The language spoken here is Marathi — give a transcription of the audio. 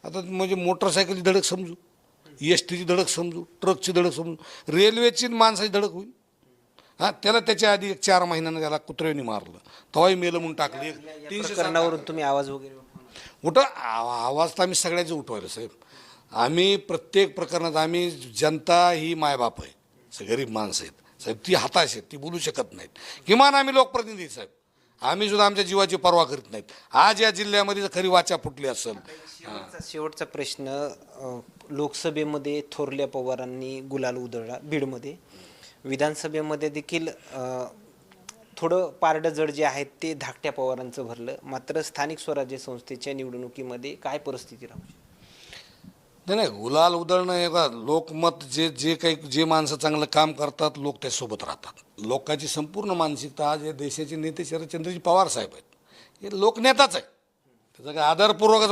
आता म्हणजे मोटरसायकलची धडक समजू, एस टीची धडक समजू, ट्रकची धडक समजू, रेल्वेची माणसाची धडक होईल. हां, त्याला त्याच्या आधी 4 महिन्यानं त्याला कुत्र्याने मारलं, तवाही मेलं म्हणून टाकलं. या प्रकरणावरून तुम्ही आवाज वगैरे उठवणार? आवाज तर आम्ही सगळ्यांचे उठवायला साहेब. आम्ही प्रत्येक प्रकरणात आम्ही जनता ही मायबाप आहे, गरीब माणसं आहेत साहेब, ती हताश आहेत, ती बोलू शकत नाहीत. किमान आम्ही लोकप्रतिनिधी साहेब, आम्ही सुद्धा आमच्या जीवाची पर्वा करीत नाहीत. आज या जिल्ह्यामध्ये जर खरी वाचा फुटली असेल. शेवटचा प्रश्न, लोकसभेमध्ये थोरल्या पवारांनी गुलाल उधळला बीडमध्ये, विधानसभेमध्ये देखील थोडं पारडं जड जे आहेत ते धाकट्या पवारांचं भरलं. मात्र स्थानिक स्वराज्य संस्थेच्या निवडणुकीमध्ये काय परिस्थिती राहू शकते? नाही, गुलाल उधळणं हे का, लोकमत जे माणसं चांगलं काम करतात लोक त्यासोबत राहतात. लोकांची संपूर्ण मानसिकता आज या देशाचे नेते शरदचंद्रजी पवार साहेब आहेत, हे लोकनेताच आहे, त्याचा काय आदरपूर्वकच